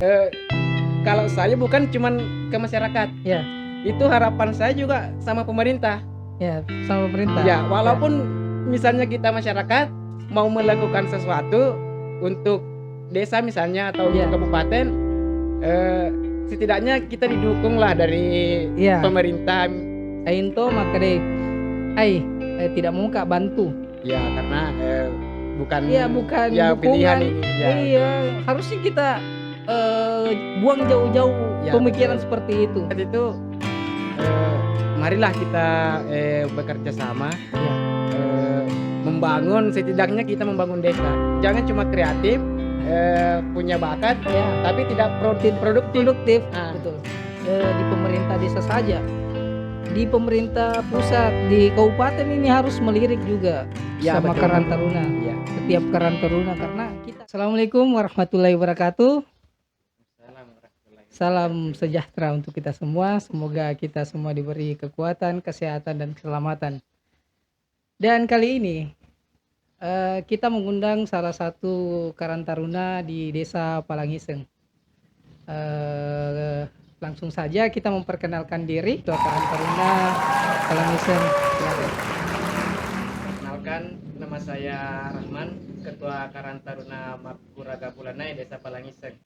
eh, kalau saya bukan cuman ke masyarakat, Ya, itu harapan saya juga sama pemerintah. ya, sama pemerintah. Ya, walaupun misalnya kita masyarakat mau melakukan sesuatu untuk desa misalnya atau Ya. untuk kabupaten, setidaknya kita didukung lah dari Ya. pemerintah. Ainto maka deh, tidak mau Kak bantu. Ya, karena bukan Iya, bukan ya dukungan. pilihan ini. Ya. Iya, harusnya kita buang jauh-jauh Ya, pemikiran betul. seperti itu. Itu marilah kita bekerja sama, Ya. membangun, setidaknya kita membangun desa. Jangan cuma kreatif, punya bakat, Ya. tapi tidak produktif. Ah. Betul. Di pemerintah desa saja, di pemerintah pusat, di kabupaten ini harus melirik juga Ya, sama betul. Karang Taruna. Ya. Setiap Karang Taruna, karena kita. Assalamualaikum warahmatullahi wabarakatuh. Salam sejahtera untuk kita semua. Semoga kita semua diberi kekuatan, kesehatan, dan keselamatan. Dan kali ini kita mengundang salah satu Karang Taruna di Desa Palangiseng. Langsung saja kita memperkenalkan diri. Ketua Karang Taruna Palangiseng. Perkenalkan, nama saya Rahman, Ketua Karang Taruna Makuraga Pulanai, Desa Palangiseng.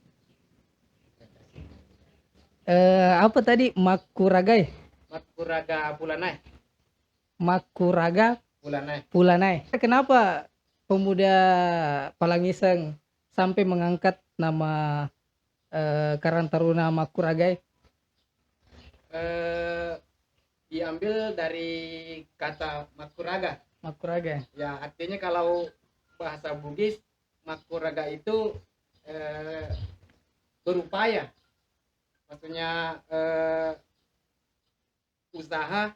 Apa tadi? Makuraga Pulanai. Makuraga Pulanai. Pulanai. Kenapa pemuda Palangiseng sampai mengangkat nama Karang Taruna Makuraga? Diambil dari kata Makuraga. Makuraga. Ya, artinya kalau bahasa Bugis, Makuraga itu berupaya. Maksudnya usaha,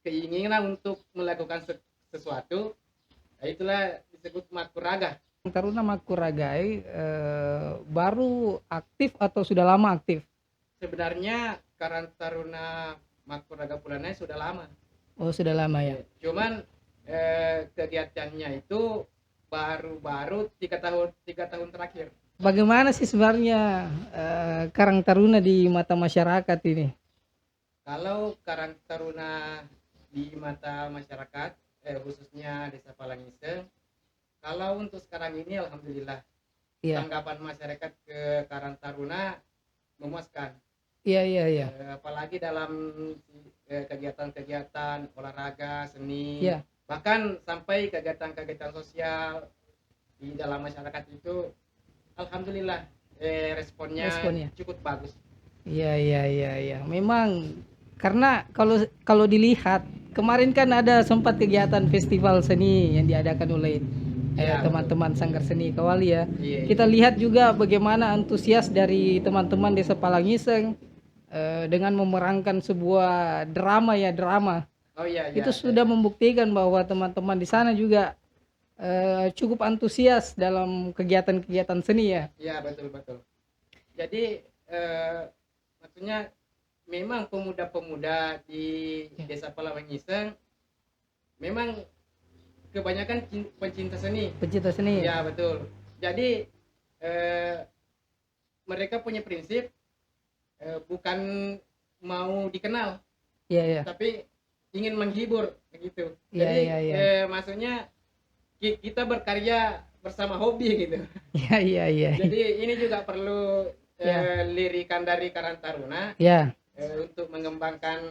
keinginan untuk melakukan sesuatu, itulah disebut Makuraga. Taruna Makuraga baru aktif atau sudah lama aktif? Sebenarnya Karang Taruna Makuraga Pulanai sudah lama. Oh, sudah lama ya. Cuman kegiatannya itu baru 3 tahun terakhir. Bagaimana sih sebenarnya Karang Taruna di mata masyarakat ini? Kalau Karang Taruna di mata masyarakat, khususnya Desa Palangiseng, kalau untuk sekarang ini alhamdulillah, Iya. tanggapan masyarakat ke Karang Taruna memuaskan. Iya. Apalagi dalam kegiatan-kegiatan olahraga, seni, Iya. bahkan sampai kegiatan-kegiatan sosial di dalam masyarakat itu, alhamdulillah responnya cukup bagus. Iya. Memang karena kalau dilihat kemarin kan ada sempat kegiatan festival seni yang diadakan oleh teman-teman Sanggar Seni Kawali ya. Iya. Kita lihat juga bagaimana antusias dari teman-teman Desa Palangiseng dengan memerankan sebuah drama. Oh iya. Itu sudah membuktikan bahwa teman-teman di sana juga cukup antusias dalam kegiatan-kegiatan seni ya. Iya, betul. Jadi maksudnya memang pemuda-pemuda di Desa Palangiseng memang kebanyakan pencinta seni. Ya, betul. Jadi mereka punya prinsip bukan mau dikenal. Iya. Tapi ingin menghibur begitu. Iya, Jadi iya. maksudnya kita berkarya bersama hobi gitu. Iya. Jadi ini juga perlu lirikan dari Karang Taruna untuk mengembangkan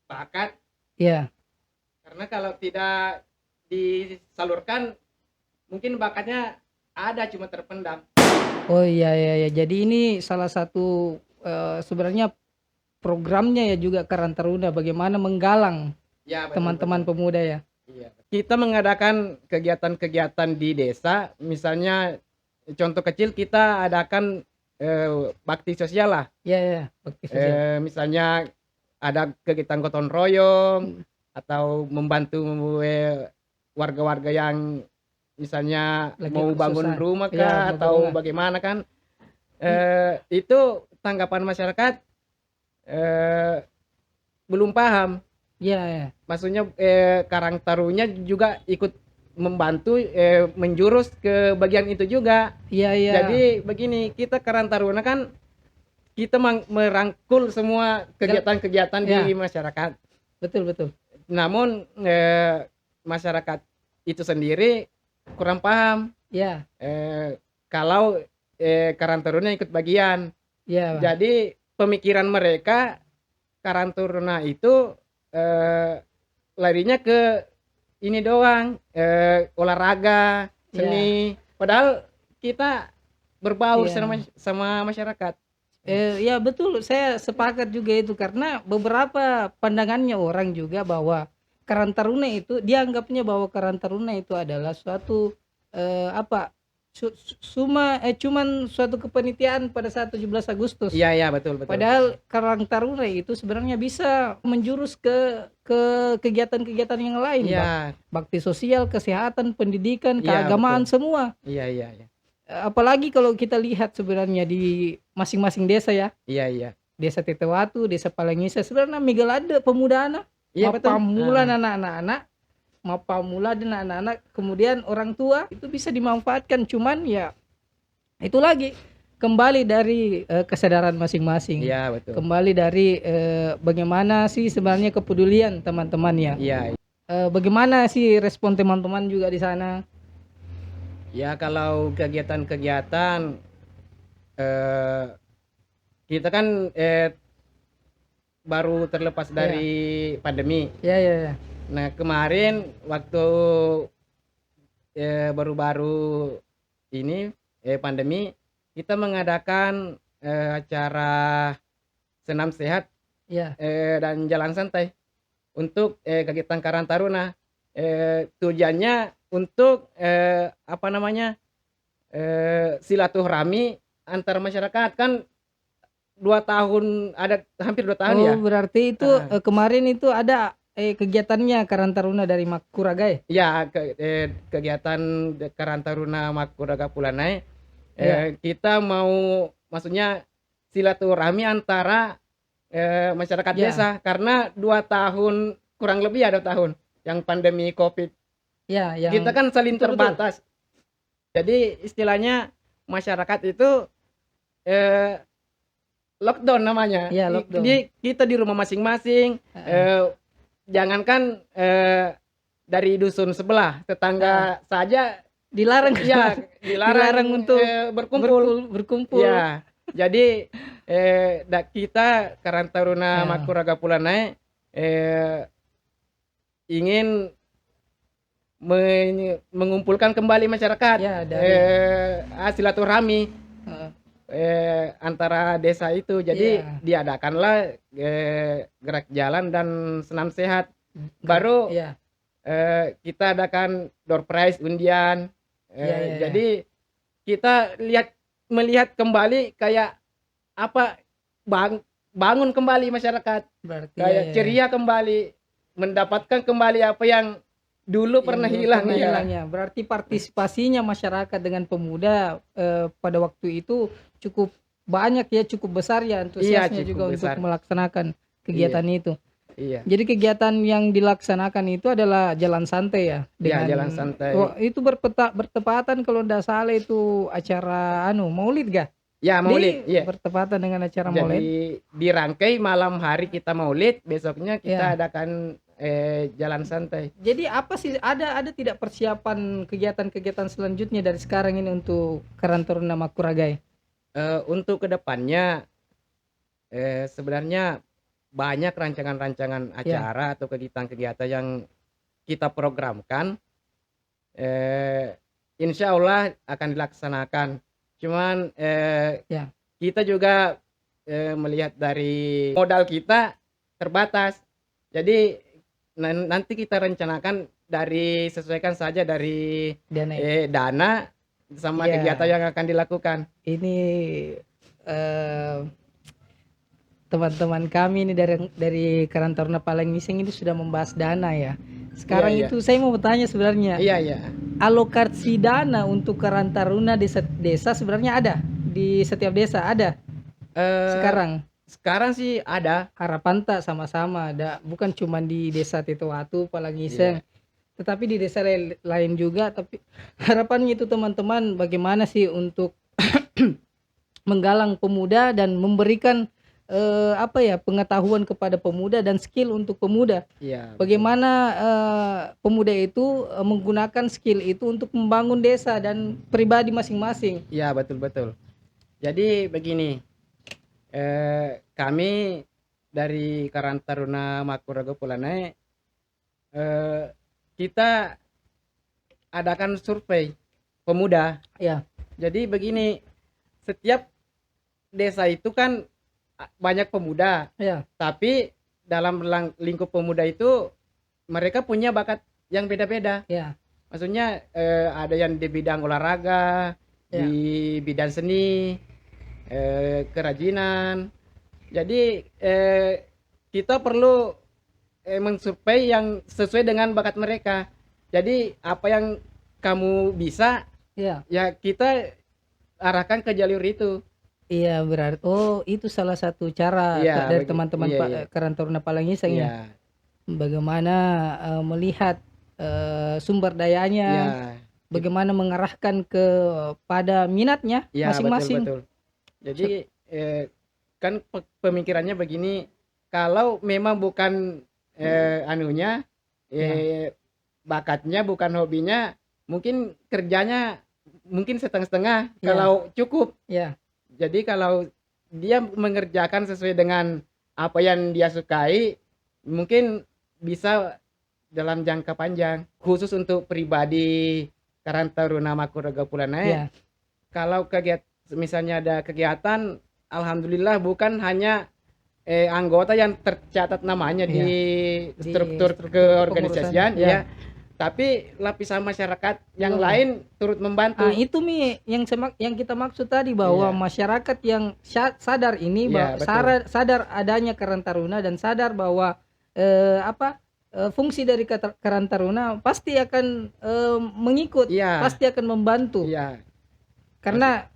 bakat. Iya. Karena kalau tidak disalurkan, mungkin bakatnya ada cuma terpendam. Oh iya. Jadi ini salah satu sebenarnya programnya ya juga Karang Taruna, bagaimana menggalang teman-teman pemuda ya. Iya. Kita mengadakan kegiatan-kegiatan di desa, misalnya contoh kecil kita adakan bakti sosial lah. Iya, bakti sosial. Misalnya ada kegiatan gotong royong atau membantu warga-warga yang misalnya lagi mau bangun rumah kah atau bagaimana kan. Itu tanggapan masyarakat belum paham. Iya. Maksudnya Karang Tarunya juga ikut membantu menjurus ke bagian itu juga. Iya, iya. Jadi begini, kita Karang Taruna kan kita merangkul semua kegiatan-kegiatan Ya. di masyarakat. Betul, betul. Namun masyarakat itu sendiri kurang paham Ya, kalau Karang Taruna ikut bagian. ya, Bang. Jadi pemikiran mereka Karang Taruna itu larinya ke ini doang, olahraga, seni. Padahal kita berbaur Iya. sama masyarakat. Ya betul, saya sepakat juga itu karena beberapa pandangannya orang juga bahwa Karang Taruna itu dianggapnya bahwa Karang Taruna itu adalah suatu apa cuman suatu kepanitiaan pada saat 17 Agustus. Iya, iya, betul, betul. Padahal Karang Taruna itu sebenarnya bisa menjurus ke kegiatan-kegiatan yang lain, Iya, bakti sosial, kesehatan, pendidikan, Iya, keagamaan betul. semua. iya, iya, iya, Apalagi kalau kita lihat sebenarnya di masing-masing desa ya. iya, iya. Desa Tetewatu, Desa Palengisa sebenarnya migalada pemuda anak, Iya, betul. mapamula anak-anak, mapamula dan anak-anak, kemudian orang tua itu bisa dimanfaatkan, cuman ya itu lagi kembali dari kesadaran masing-masing. Iya, betul. Kembali dari bagaimana sih sebenarnya kepedulian teman-teman ya. Iya. Bagaimana sih respon teman-teman juga di sana? Ya kalau kegiatan-kegiatan kita kan baru terlepas dari pandemi. Ya, ya, ya. Nah kemarin waktu baru-baru ini pandemi kita mengadakan acara senam sehat Ya, dan jalan santai untuk kegiatan Karang Taruna. Tujuannya untuk apa namanya silaturahmi antar masyarakat kan 2 tahun ada hampir 2 tahun ya. berarti itu kemarin itu ada kegiatannya Karang Taruna dari Makuragai. Ya kegiatan Karang Taruna Makuraga Pulanai kita mau maksudnya silaturahmi antara masyarakat desa karena 2 tahun kurang lebih ada 2 tahun yang pandemi COVID. Ya, yang Kita kan saling betul, terbatas. Jadi istilahnya masyarakat itu lockdown namanya. Ya, lockdown. Kita di rumah masing-masing. Jangankan dari dusun sebelah, tetangga saja dilarang. ya dilarang untuk berkumpul. Ya. Jadi kita Karang Taruna Makuraga Pulanai ingin mengumpulkan kembali masyarakat silaturahmi antara desa itu. Jadi diadakanlah gerak jalan dan senam sehat. Baru kita adakan door prize undian. Jadi kita melihat kembali kayak apa bangun kembali masyarakat. Berarti kayak ceria kembali, mendapatkan kembali apa yang dulu pernah hilang ya. Berarti partisipasinya masyarakat dengan pemuda pada waktu itu cukup banyak ya, cukup besar ya antusiasnya juga besar untuk melaksanakan kegiatan itu. Iya. Jadi kegiatan yang dilaksanakan itu adalah jalan santai ya. Dengan jalan santai. Itu bertepatan kalau tidak salah itu acara Maulid gak? Ya, Maulid. Iya. Bertepatan dengan acara Maulid. Jadi dirangkai malam hari kita Maulid, besoknya kita adakan jalan santai. Jadi apa sih ada tidak persiapan kegiatan-kegiatan selanjutnya dari sekarang ini untuk Karang Taruna Makuragai? Untuk kedepannya sebenarnya banyak rancangan-rancangan acara atau kegiatan-kegiatan yang kita programkan. Insya Allah akan dilaksanakan. Cuman kita juga melihat dari modal kita terbatas. Jadi nanti kita rencanakan sesuaikan saja dari dana sama kegiatan yang akan dilakukan. Ini teman-teman kami ini dari Karang Taruna Palengisa ini sudah membahas dana ya. Sekarang itu saya mau bertanya sebenarnya. Iya. Alokasi dana untuk Karang Taruna desa sebenarnya ada di setiap desa ada. Sekarang sih ada. Harapan tak sama-sama ada, bukan cuma di Desa Tetewatu Palengisa. tetapi di desa lain juga. Tapi harapannya itu teman-teman bagaimana sih untuk menggalang pemuda dan memberikan pengetahuan kepada pemuda dan skill untuk pemuda. Iya, betul. Bagaimana pemuda itu menggunakan skill itu untuk membangun desa dan pribadi masing-masing. Iya, betul betul. Jadi begini, kami dari Karang Taruna Makuraga Pulanai, kita adakan survei pemuda. Ya, Jadi begini, setiap desa itu kan banyak pemuda, ya, tapi dalam lingkup pemuda itu mereka punya bakat yang beda-beda. ya, Maksudnya ada yang di bidang olahraga, ya, di bidang seni, kerajinan. Jadi kita perlu mensurvei yang sesuai dengan bakat mereka. Jadi apa yang kamu bisa, ya. ya kita arahkan ke jalur itu. Iya, berarti itu salah satu cara Iya, dari teman-teman iya, iya. Karang Taruna Palangiseng ya. Iya, Bagaimana melihat sumber dayanya, iya, bagaimana mengarahkan kepada minatnya iya, betul masing-masing. betul. Jadi kan pemikirannya begini, kalau memang bukan anunya, bakatnya bukan hobinya, mungkin kerjanya mungkin setengah-setengah. Ya. Kalau cukup. Ya, Jadi kalau dia mengerjakan sesuai dengan apa yang dia sukai, mungkin bisa dalam jangka panjang. Khusus untuk pribadi Karang Taruna Makuraga Pulanai, ya, kalau misalnya ada kegiatan, alhamdulillah bukan hanya anggota yang tercatat namanya Iya. di Di struktur struktur keorganisasian, kepengurusan, ya. ya. Tapi lapisan masyarakat yang Iya. lain turut membantu. Itu Mi yang kita maksud tadi bahwa Iya. masyarakat yang sadar ini Iya, betul. sadar adanya Karang Taruna dan sadar bahwa fungsi dari Karang Taruna pasti akan mengikut, Iya. pasti akan membantu. Iya, Karena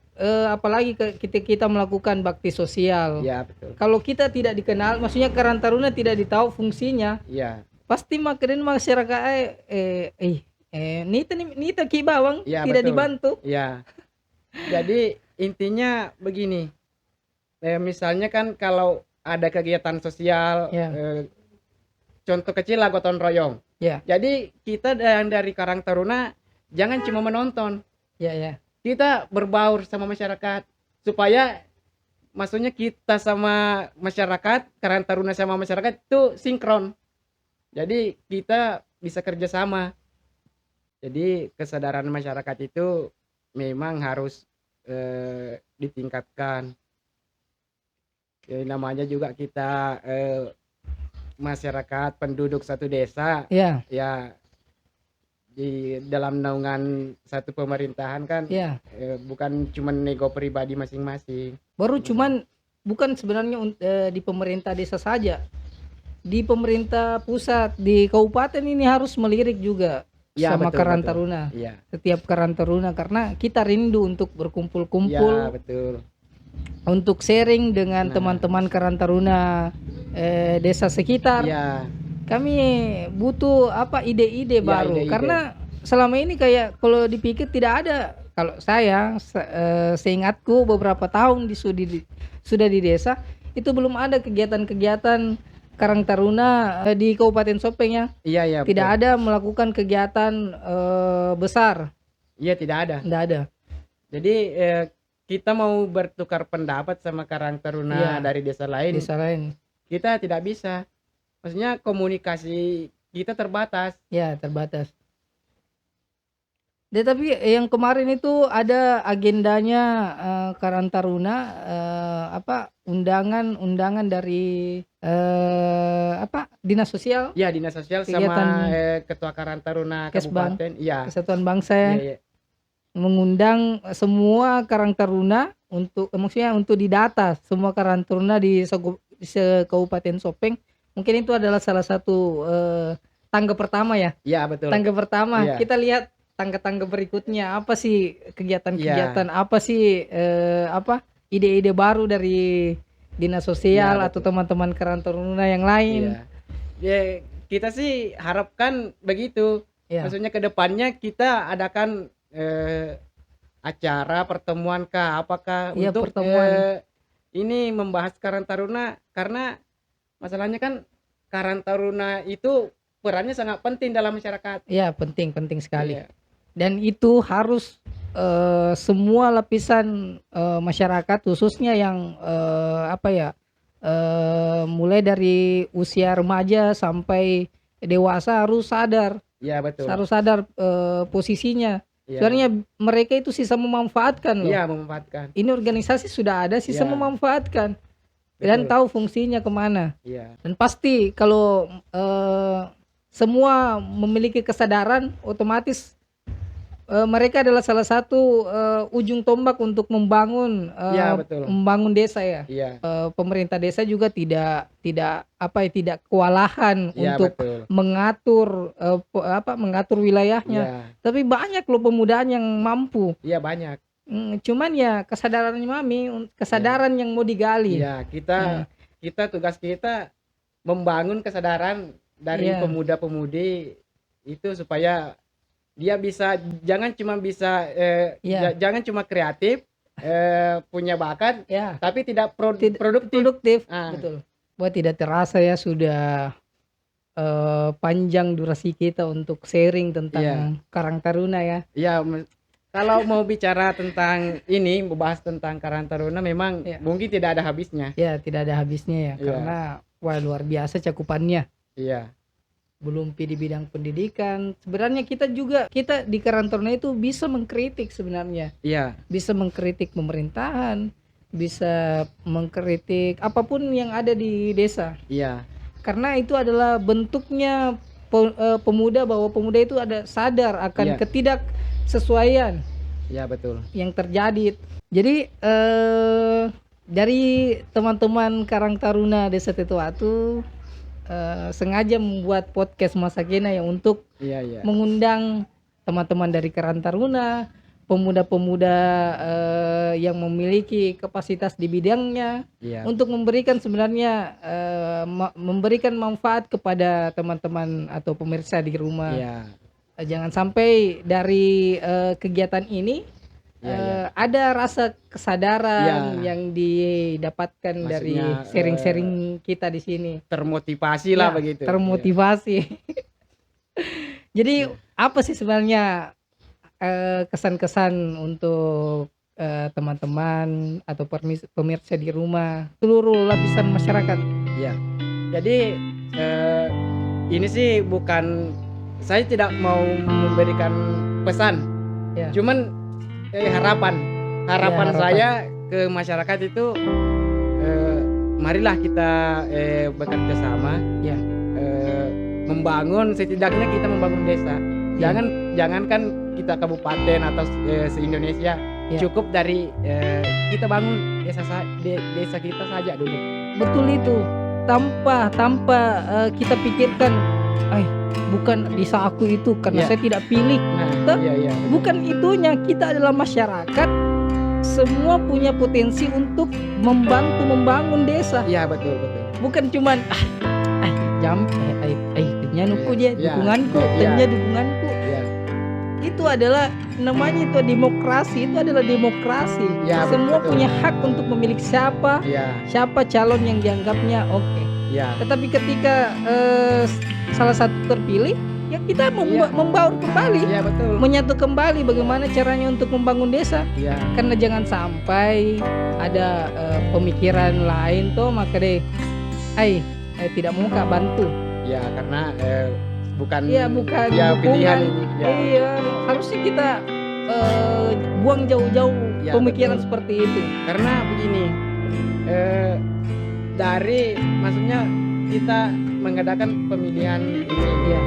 apalagi kita melakukan bakti sosial. iya betul. Kalau kita tidak dikenal, maksudnya Karang Taruna tidak ditahu fungsinya, Iya, pasti makin masyarakat nita ki bawang iya tidak betul. dibantu. Iya. Jadi intinya begini. Misalnya kan kalau ada kegiatan sosial, Ya. Contoh kecil lah gotong royong. Ya, Jadi kita yang dari Karang Taruna jangan cuma menonton. ya, ya. Kita berbaur sama masyarakat supaya maksudnya kita sama masyarakat, Karang Taruna sama masyarakat itu sinkron. Jadi kita bisa kerjasama. Jadi kesadaran masyarakat itu memang harus ditingkatkan. Namanya juga kita masyarakat penduduk satu desa, Ya, ya di dalam naungan satu pemerintahan kan, ya. bukan cuma nego pribadi masing-masing. Baru cuman bukan sebenarnya di pemerintah desa saja. Di pemerintah pusat, di kabupaten ini harus melirik juga Ya, sama betul, Karang betul. Taruna. Iya. Setiap Karang Taruna karena kita rindu untuk Ya, berkumpul-kumpul, betul. untuk sharing dengan Nah. teman-teman Karang Taruna desa sekitar. Iya, Kami butuh ide-ide Ya, baru ide-ide. karena selama ini kayak kalau dipikir tidak ada. Kalau saya seingatku beberapa tahun sudah di desa itu belum ada kegiatan-kegiatan Karang Taruna di Kabupaten Sopeng ya. iya, iya, Tidak betul. ada melakukan kegiatan besar, Iya, tidak ada. tidak ada. Jadi kita mau bertukar pendapat sama Karang Taruna Iya. dari desa lain, Desa lain. kita tidak bisa. Maksudnya komunikasi kita terbatas. Ya, terbatas. Tapi yang kemarin itu ada agendanya Karang Taruna undangan dari dinas sosial Ya, dinas sosial Kegiatan sama ketua Karang Taruna Kesbang. kabupaten. Iya. Kesatuan Bangsa Iya, ya, iya. mengundang semua Karang Taruna untuk maksudnya untuk didata semua Karang Taruna di Kabupaten Sopeng. Mungkin itu adalah salah satu tangga pertama ya. Iya, betul. Tangga pertama. Iya. Kita lihat tangga-tangga berikutnya apa sih kegiatan-kegiatan, apa sih ide-ide baru dari dinas sosial Iya, atau betul. teman-teman Karang Taruna yang lain. Iya. Ya, kita sih harapkan begitu. Ya, Maksudnya ke depannya kita adakan acara pertemuan kah apakah iya untuk pertemuan. ini membahas Karang Taruna, karena masalahnya kan Karang Taruna itu perannya sangat penting dalam masyarakat. Ya, penting penting sekali. Iya, Dan itu harus semua lapisan masyarakat khususnya yang apa ya, mulai dari usia remaja sampai dewasa iya betul. harus sadar posisinya. Iya, Sebenarnya mereka itu sisa memanfaatkan loh. iya memanfaatkan. Ini organisasi sudah ada sisa Iya, memanfaatkan dan betul. tahu fungsinya kemana. Iya, Dan pasti kalau semua memiliki kesadaran, otomatis mereka adalah salah satu ujung tombak untuk iya betul. membangun desa ya. Iya, Pemerintah desa juga tidak apa ya, tidak kewalahan iya untuk betul. mengatur mengatur wilayahnya. Iya, Tapi banyak loh pemudaan yang mampu. iya banyak. Cuman ya kesadaran Mami, kesadaran yang mau digali. Iya, kita Hmm, kita tugas kita membangun kesadaran dari Iya, pemuda-pemudi itu supaya dia bisa jangan cuma bisa iya, jangan cuma kreatif punya bakat ya. tapi tidak Tidak produktif. produktif, Ah, betul. Buat tidak terasa ya sudah panjang durasi kita untuk sharing iya, tentang Karang Taruna ya. iya. Kalau mau bicara tentang ini, membahas tentang Karang Taruna memang Ya, mungkin tidak ada habisnya. ya tidak ada habisnya ya, Iya, karena wah luar biasa cakupannya. iya, Belum di bidang pendidikan. Sebenarnya kita di Karang Taruna itu bisa mengkritik sebenarnya. iya, Bisa mengkritik pemerintahan, bisa mengkritik apapun yang ada di desa. iya, Karena itu adalah bentuknya pemuda, bahwa pemuda itu ada sadar akan iya, ketidaksesuaian iya betul. yang terjadi. Jadi dari teman-teman Karang Taruna Desa Tetuatu sengaja membuat podcast Masa Kena yang untuk Iya, iya, mengundang teman-teman dari Karang Taruna, pemuda-pemuda yang memiliki kapasitas di bidangnya, iya, untuk memberikan sebenarnya memberikan manfaat kepada teman-teman atau pemirsa di rumah. iya, Jangan sampai dari kegiatan ini iya, iya. ada rasa kesadaran Iya, yang didapatkan dari maksudnya sharing-sharing kita di sini. termotivasi lah Ya, begitu. Iya, termotivasi. Jadi iya. apa sih sebenarnya kesan-kesan untuk teman-teman atau pemirsa di rumah, seluruh lapisan masyarakat? Iya. Jadi ini sih bukan, saya tidak mau memberikan pesan, Ya, cuman harapan ya harapan harapan. saya ke masyarakat itu marilah kita bekerja sama, Ya, membangun, setidaknya kita membangun desa. ya, Jangankan kita kabupaten atau se-Indonesia, ya. cukup dari kita bangun desa kita saja dulu. Betul itu. Tanpa kita pikirkan, bukan desa aku itu karena Iya. saya tidak pilih. Nah, iya, iya, Bukan itunya, kita adalah masyarakat. Semua punya potensi untuk membantu membangun desa. iya betul betul. Bukan cuman nyanuku Iya, je iya, dukunganku, iya, tanya dukunganku. iya, Itu adalah namanya itu demokrasi, itu adalah demokrasi. iya, Semua betul. punya hak untuk memilih siapa Iya, calon yang dianggapnya oke. iya, Tetapi ketika salah satu terpilih, ya kita Iya. membaur kembali, iya betul. menyatu kembali bagaimana caranya untuk membangun desa. Iya, Karena jangan sampai ada pemikiran lain tuh, maka deh tidak mau Kak bantu. iya karena bukan Iya, bukan ya pilihan dukungan. ini. Ya, Iya, harusnya kita buang jauh-jauh Iya, pemikiran betul. seperti itu. karena begini, dari maksudnya kita mengadakan pemilihan ini. Iya,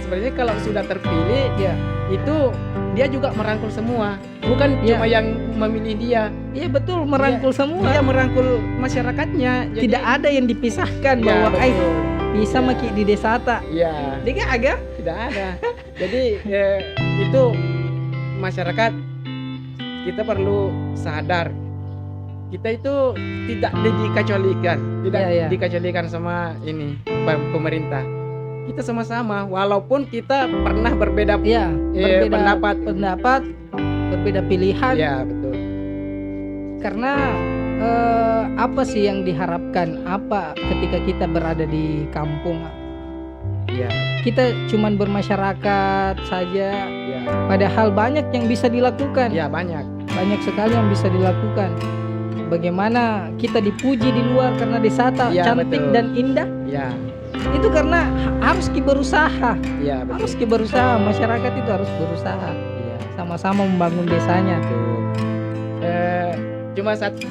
Sebenarnya kalau sudah terpilih, iya, itu dia juga merangkul semua, bukan Iya. cuma yang memilih dia. iya betul, merangkul semua. Dia merangkul masyarakatnya. Jadi, Tidak ada yang dipisahkan ya, bahwa betul. bisa Iya. maki di desa ta. Iya, Dia agak tidak ada. Jadi itu masyarakat, kita perlu sadar, kita itu tidak dikecualikan, tidak Iya, iya. dikecualikan sama ini pemerintah. kita sama-sama walaupun kita pernah berbeda Ya, berbeda pendapat. berbeda pilihan. Ya, betul. Karena apa sih yang diharapkan? Apa ketika kita berada di kampung? Ya, Kita cuman bermasyarakat saja, ya, padahal banyak yang bisa dilakukan. ya banyak. Banyak sekali yang bisa dilakukan. Bagaimana kita dipuji di luar karena desa Ya, cantik betul. dan indah? Ya, Itu karena harus berusaha. ya betul. Harus berusaha, masyarakat itu harus berusaha. Ya, Sama-sama membangun desanya. betul. Cuma satu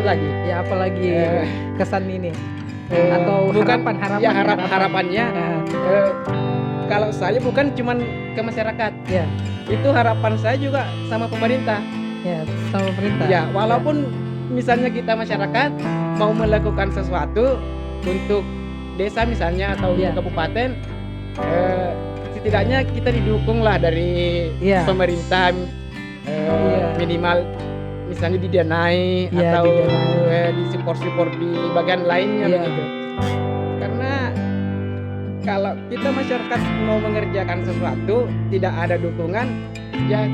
lagi. Ya apalagi Eh, kesan ini Eh, atau bukan- harapan ya harapannya Nah, kalau saya bukan cuman ke masyarakat, ya, itu harapan saya juga sama pemerintah. ya sama pemerintah. Ya, walaupun misalnya kita masyarakat mau melakukan sesuatu untuk desa misalnya atau Ya. untuk kabupaten, setidaknya kita didukung lah dari Ya. pemerintah, Iya. minimal misalnya didanai Ya, atau didanai. di support di bagian lainnya Iya. begitu. Karena kalau kita masyarakat mau mengerjakan sesuatu tidak ada dukungan, ya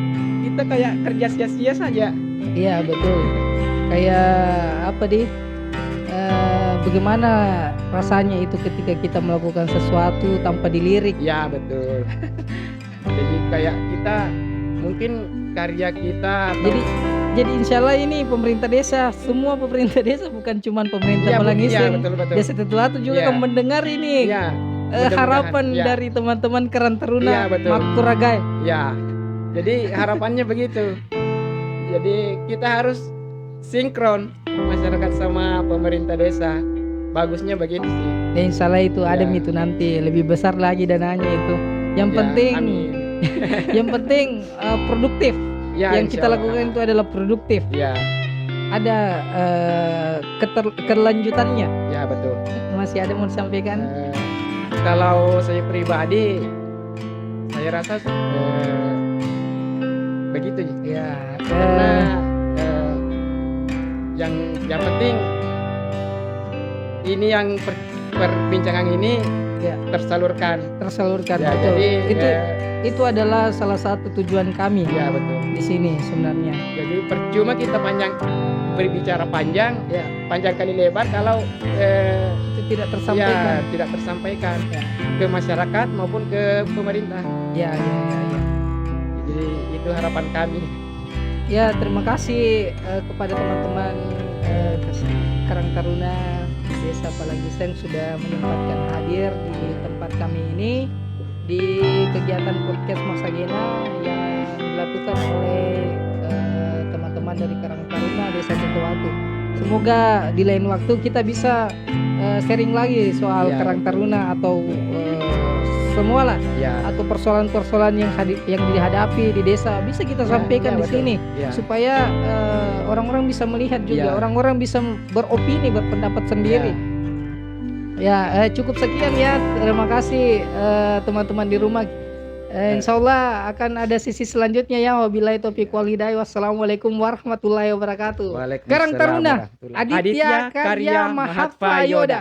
kita kayak kerja sia-sia saja. Iya betul. Kayak apa bagaimana rasanya itu ketika kita melakukan sesuatu tanpa dilirik? Ya betul. Jadi kayak kita mungkin karya kita atau Jadi insya Allah ini pemerintah desa, semua pemerintah desa bukan cuma pemerintah ya, Malangiseng, betul betul. Desa Tetuatu juga Iya. akan mendengar ini. Ya, mudah-mudahan. Harapan Ya. dari teman-teman Karang Taruna Iya, betul. Makuragai. Ya. Jadi harapannya begitu. Jadi kita harus sinkron masyarakat sama pemerintah desa. Bagusnya begitu sih. Dan insya Allah itu Ya. adem itu nanti lebih besar lagi dananya itu. Yang Ya, penting, amin. yang penting produktif. Ya, Yang kita insya Allah. lakukan itu adalah produktif. Ya, Ada kelanjutannya. ya betul. Masih ada mau disampaikan? Kalau saya pribadi, saya rasa begitu ya. Ya. Karena yang penting ini yang perbincangan ini Ya. tersalurkan. Tersalurkan Ya, betul. jadi Itu adalah salah satu tujuan kami ya betul. di sini sebenarnya. Jadi percuma kita berbicara panjang kali lebar kalau Itu tidak tersampaikan. tidak tersampaikan Ya. ke masyarakat maupun ke pemerintah. Ya. Jadi itu harapan kami. Ya, terima kasih kepada teman-teman Karang Taruna Desa Palangiseng sudah menyempatkan hadir di tempat kami ini di kegiatan podcast Masagena yang dilakukan oleh teman-teman dari Karang Taruna Desa Tetuatu. Semoga di lain waktu kita bisa sharing lagi soal Ya, Karang betul. Taruna atau semualah Ya. atau persoalan-persoalan yang dihadapi di desa bisa kita sampaikan di betul. sini Ya. supaya orang-orang bisa melihat juga, Ya. orang-orang bisa beropini, berpendapat sendiri. Ya, cukup sekian ya. Terima kasih teman-teman di rumah. Insya Allah akan ada sisi selanjutnya ya. Wabillahi taufiq wal hidayah. Wassalamualaikum warahmatullahi wabarakatuh. Waalaikumsalam Karang Taruna, warahmatullahi wabarakatuh. Aditya Karya Mahatva Yoda.